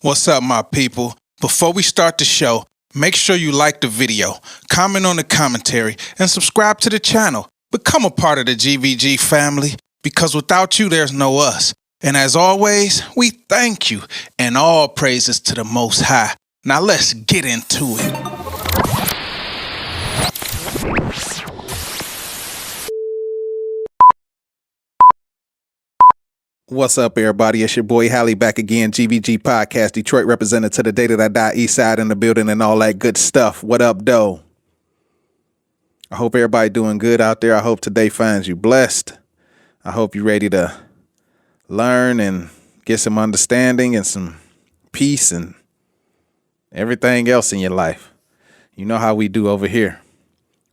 What's up, my people? Before we start the show, make sure you like the video, comment on the commentary, and subscribe to the channel. Become a part of the GVG family, because without you, there's no us. And as always, we thank you, and all praises to the Most High. Now let's get into it. What's up, everybody? It's your boy Hally back again, GVG Podcast, Detroit representative to the day that I die, East Side in the building and all that good stuff. What up, though? I hope everybody doing good out there. I hope today finds you blessed. I hope you're ready to learn and get some understanding and some peace and everything else in your life. You know how we do over here.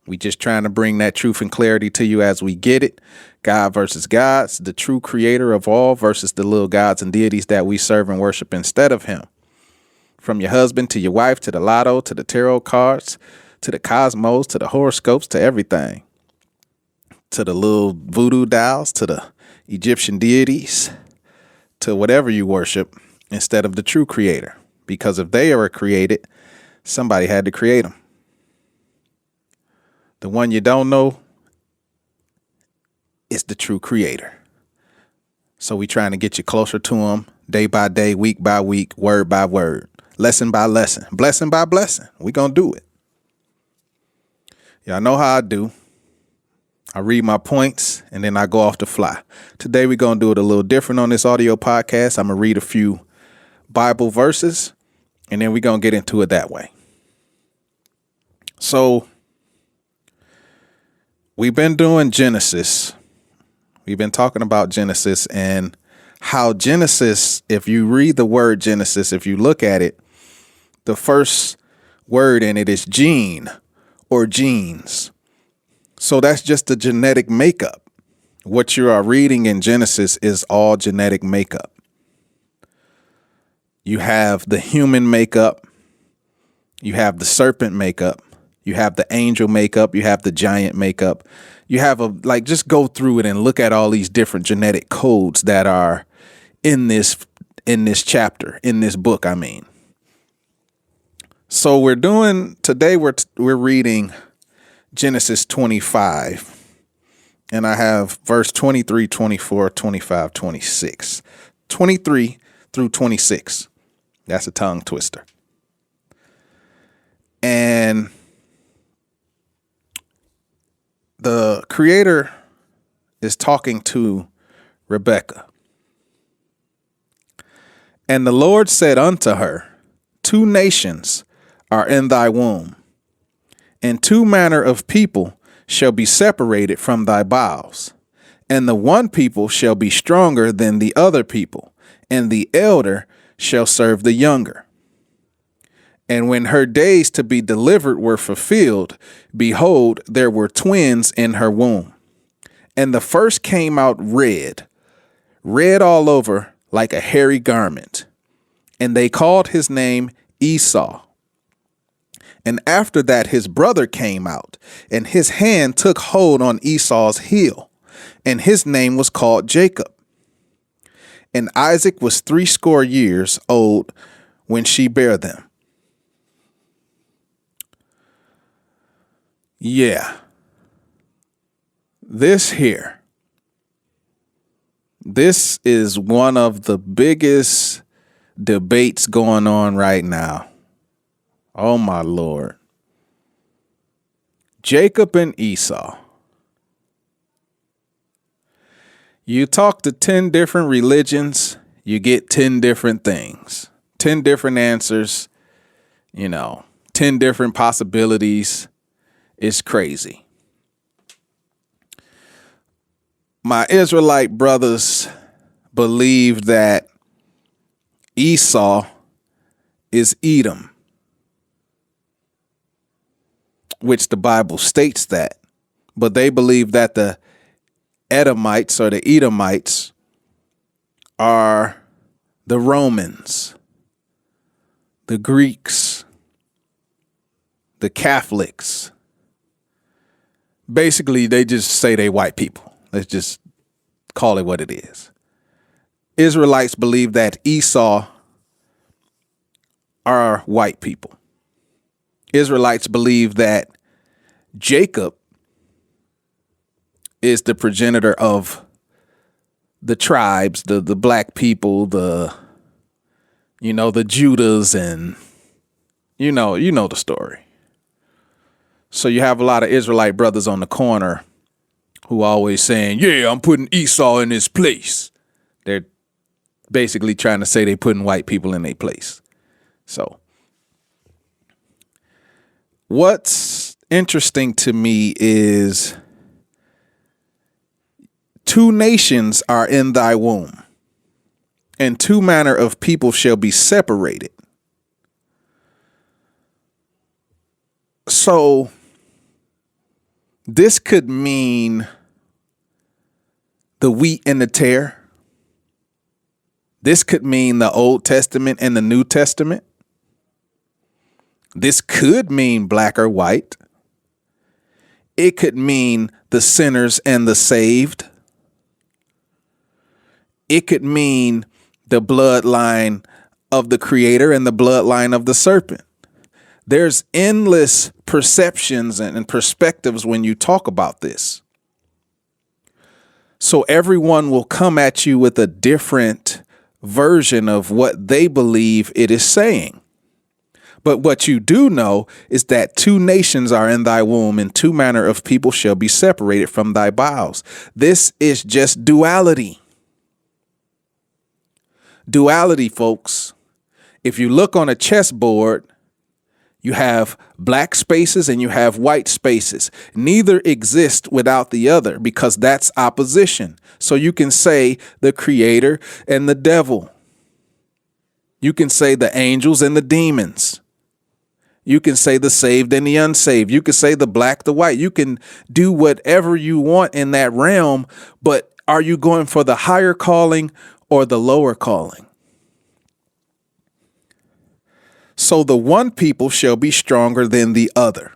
We just trying to bring that truth and clarity to you as we get it. God versus gods, the true creator of all versus the little gods and deities that we serve and worship instead of him. From your husband to your wife, to the lotto, to the tarot cards, to the cosmos, to the horoscopes, to everything. To the little voodoo dolls, to the Egyptian deities, to whatever you worship instead of the true creator. Because if they were created, somebody had to create them. The one you don't know is the true creator. So we trying to get you closer to him day by day, week by week, word by word, lesson by lesson, blessing by blessing. We gonna do it. Y'all know how I do. I read my points and then I go off the fly. Today we're gonna do it a little different on this audio podcast. I'm gonna read a few Bible verses and then we're gonna get into it that way. So we've been doing Genesis. We've been talking about Genesis and how Genesis, if you read the word Genesis, if you look at it, the first word in it is gene or genes. So that's just the genetic makeup. What you are reading in Genesis is all genetic makeup. You have the human makeup. You have the serpent makeup. You have the angel makeup. You have the giant makeup. You have just go through it and look at all these different genetic codes that are in this chapter, in this book, I mean. So today we're reading Genesis 25. And I have verse 23, 24, 25, 26. 23 through 26. That's a tongue twister. And the creator is talking to Rebekah. And the Lord said unto her, 2 nations are in thy womb, and 2 manner of people shall be separated from thy bowels. And the one people shall be stronger than the other people, and the elder shall serve the younger. And when her days to be delivered were fulfilled, behold, there were twins in her womb. And the first came out red all over like a hairy garment. And they called his name Esau. And after that his brother came out, and his hand took hold on Esau's heel, and his name was called Jacob. And Isaac was 80 years old when she bare them. Yeah. This is one of the biggest debates going on right now. Oh, my Lord. Jacob and Esau. You talk to 10 different religions, you get 10 different things, 10 different answers, 10 different possibilities. It's crazy. My Israelite brothers believe that Esau is Edom, which the Bible states that. But they believe that the Edomites or the Edomites are the Romans, the Greeks, the Catholics. Basically, they just say they white people. Let's just call it what it is. Israelites believe that Esau are white people. Israelites believe that Jacob is the progenitor of the tribes, the black people, the Judahs, and you know the story. So you have a lot of Israelite brothers on the corner who always saying, yeah, I'm putting Esau in his place. They're basically trying to say they're putting white people in their place. So what's interesting to me is 2 nations are in thy womb, and 2 manner of people shall be separated. So this could mean the wheat and the tare. This could mean the Old Testament and the New Testament. This could mean black or white. It could mean the sinners and the saved. It could mean the bloodline of the creator and the bloodline of the serpent. There's endless perceptions and perspectives when you talk about this. So everyone will come at you with a different version of what they believe it is saying. But what you do know is that 2 nations are in thy womb, and 2 manner of people shall be separated from thy bowels. This is just duality. Duality, folks. If you look on a chessboard, you have black spaces and you have white spaces. Neither exist without the other because that's opposition. So you can say the creator and the devil. You can say the angels and the demons. You can say the saved and the unsaved. You can say the black, the white. You can do whatever you want in that realm, but are you going for the higher calling or the lower calling? So the one people shall be stronger than the other.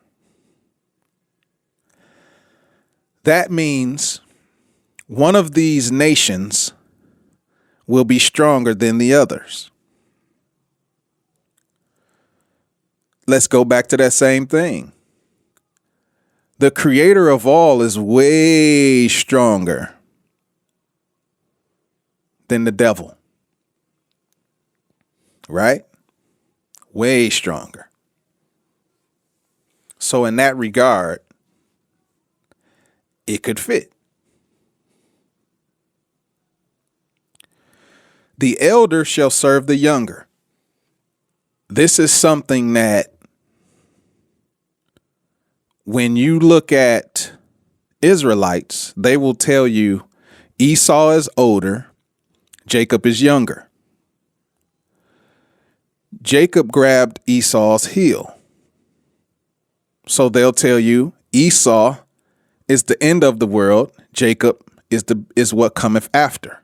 That means one of these nations will be stronger than the others. Let's go back to that same thing. The creator of all is way stronger than the devil. Right? Way stronger. So in that regard, it could fit. The elder shall serve the younger. This is something that when you look at Israelites, they will tell you Esau is older, Jacob is younger. Jacob grabbed Esau's heel. So they'll tell you Esau is the end of the world. Jacob is what cometh after.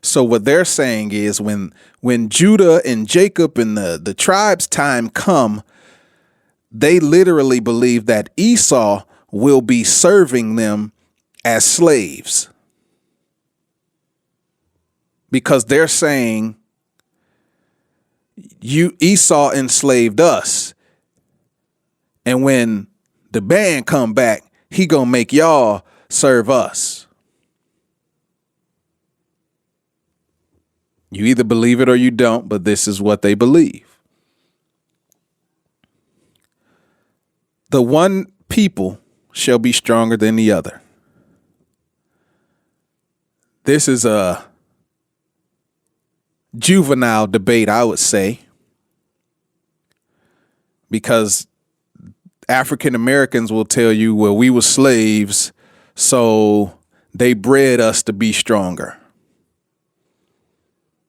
So what they're saying is when Judah and Jacob and the tribes time come, they literally believe that Esau will be serving them as slaves. Because they're saying Esau enslaved us. And when the band come back, he gonna make y'all serve us. You either believe it or you don't, but this is what they believe. The one people shall be stronger than the other. This is a juvenile debate, I would say, because African Americans will tell you, well, we were slaves, so they bred us to be stronger.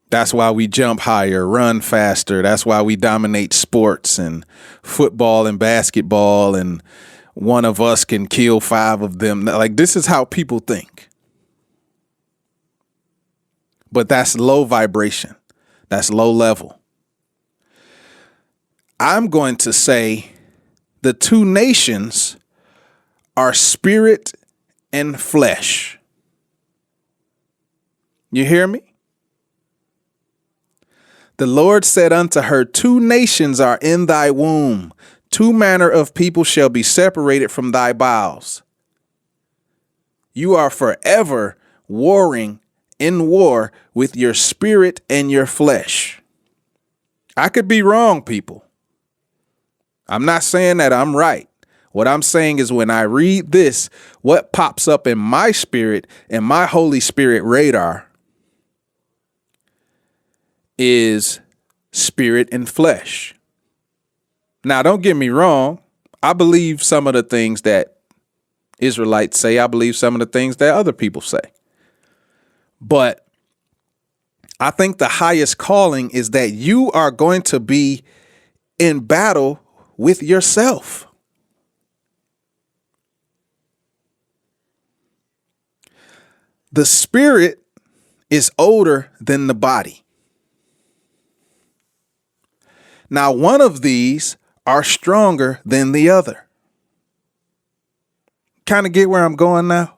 That's why we jump higher, run faster. That's why we dominate sports and football and basketball, and one of us can kill 5 of them. Like, this is how people think. But that's low vibration. That's low level. I'm going to say the 2 nations are spirit and flesh. You hear me? The Lord said unto her, 2 nations are in thy womb. 2 manner of people shall be separated from thy bowels. You are forever warring in war with your spirit and your flesh. I could be wrong, people. I'm not saying that I'm right. What I'm saying is when I read this, what pops up in my spirit and my Holy Spirit radar is spirit and flesh. Now, don't get me wrong. I believe some of the things that Israelites say. I believe some of the things that other people say. But I think the highest calling is that you are going to be in battle with yourself. The spirit is older than the body. Now, one of these are stronger than the other. Kind of get where I'm going now?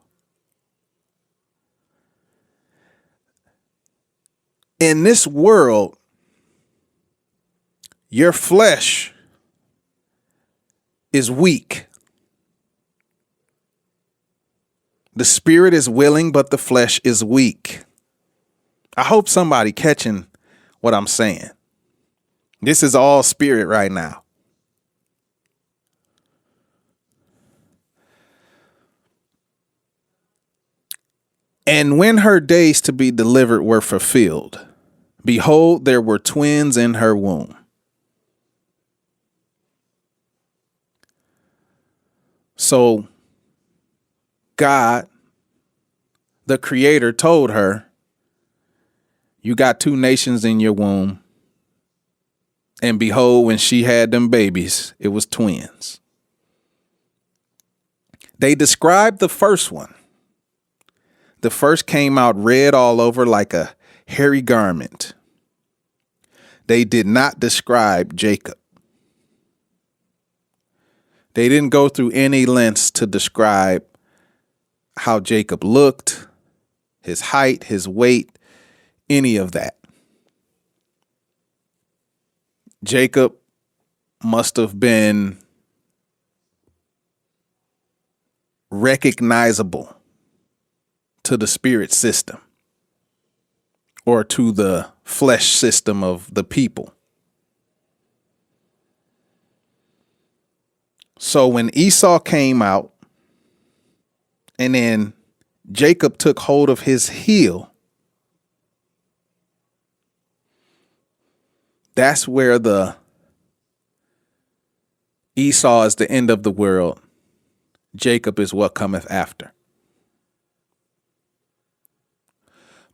In this world, your flesh is weak. The spirit is willing, but the flesh is weak. I hope somebody catching what I'm saying. This is all spirit right now. And when her days to be delivered were fulfilled, behold, there were twins in her womb. So God, the Creator, told her, you got 2 nations in your womb. And behold, when she had them babies, it was twins. They described the first one. The first came out red all over like a hairy garment. They did not describe Jacob. They didn't go through any lengths to describe how Jacob looked, his height, his weight, any of that. Jacob must have been recognizable to the spirit system or to the flesh system of the people. So when Esau came out and then Jacob took hold of his heel, that's where the Esau is the end of the world. Jacob is what cometh after.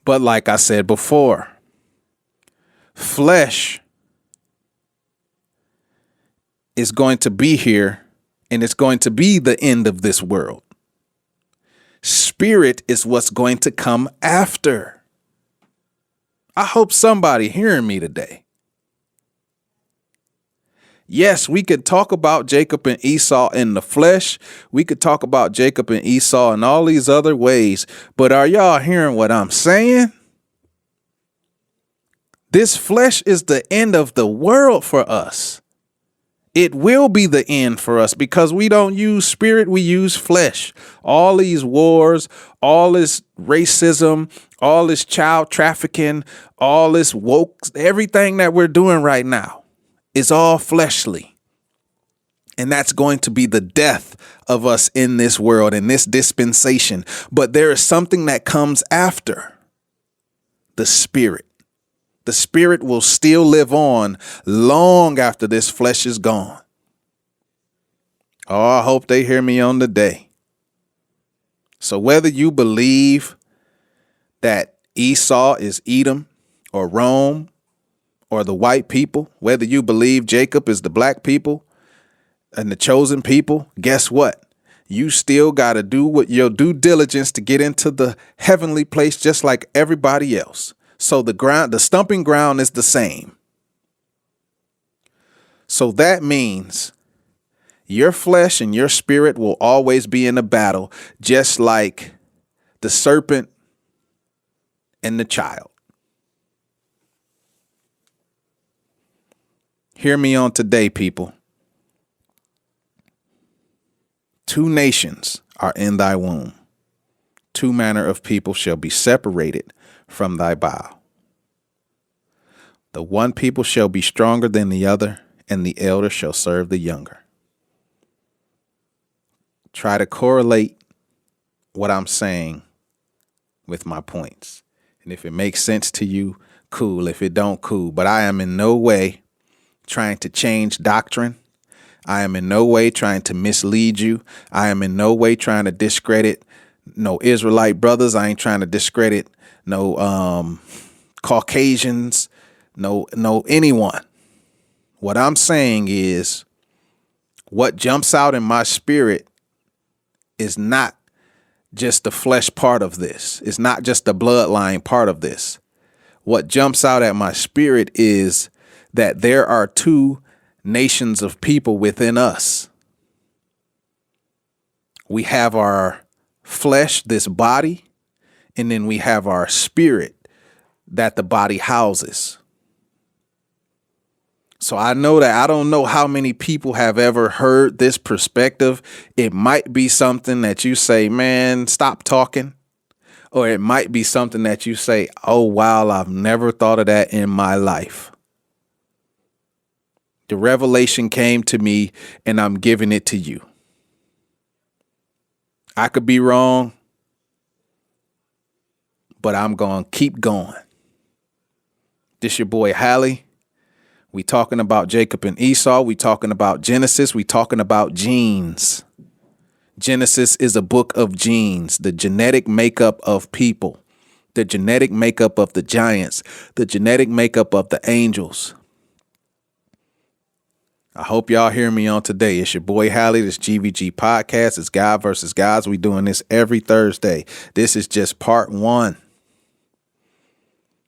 But like I said before, flesh is going to be here and it's going to be the end of this world. Spirit is what's going to come after. I hope somebody hearing me today. Yes, we could talk about Jacob and Esau in the flesh. We could talk about Jacob and Esau in all these other ways. But are y'all hearing what I'm saying? This flesh is the end of the world for us. It will be the end for us because we don't use spirit, we use flesh. All these wars, all this racism, all this child trafficking, all this woke, everything that we're doing right now is all fleshly. And that's going to be the death of us in this world, in this dispensation. But there is something that comes after the spirit. The spirit will still live on long after this flesh is gone. Oh, I hope they hear me on the day. So whether you believe that Esau is Edom or Rome or the white people, whether you believe Jacob is the black people and the chosen people, guess what? You still got to do what your due diligence to get into the heavenly place just like everybody else. So the stumping ground is the same. So that means your flesh and your spirit will always be in a battle, just like the serpent and the child. Hear me on today, people. 2 nations are in thy womb. 2 manner of people shall be separated from thy bow. The one people shall be stronger than the other, and the elder shall serve the younger. Try to correlate what I'm saying with my points. And if it makes sense to you, cool. If it don't, cool. But I am in no way trying to change doctrine. I am in no way trying to mislead you. I am in no way trying to discredit no Israelite brothers. I ain't trying to discredit no Caucasians, no anyone. What I'm saying is what jumps out in my spirit is not just the flesh part of this. It's not just the bloodline part of this. What jumps out at my spirit is that there are 2 nations of people within us. We have our flesh, this body, and then we have our spirit that the body houses. So I don't know how many people have ever heard this perspective. It might be something that you say, man, stop talking. Or it might be something that you say, oh, wow, I've never thought of that in my life. The revelation came to me and I'm giving it to you. I could be wrong, but I'm going to keep going. This your boy, Hally. We talking about Jacob and Esau. We talking about Genesis. We talking about genes. Genesis is a book of genes, the genetic makeup of people, the genetic makeup of the giants, the genetic makeup of the angels. I hope y'all hear me on today. It's your boy Hally. This GVG podcast. It's God versus Gods. We doing this every Thursday. This is just part 1.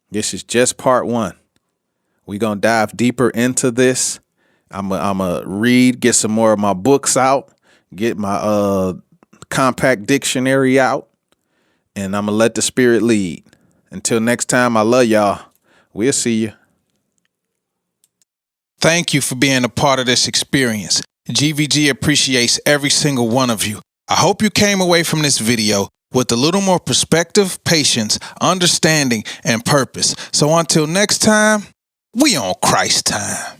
This is just part 1. We're going to dive deeper into this. I'm going to read, get some more of my books out, get my compact dictionary out, and I'm going to let the spirit lead. Until next time, I love y'all. We'll see you. Thank you for being a part of this experience. GVG appreciates every single one of you. I hope you came away from this video with a little more perspective, patience, understanding, and purpose. So until next time, we on Christ time.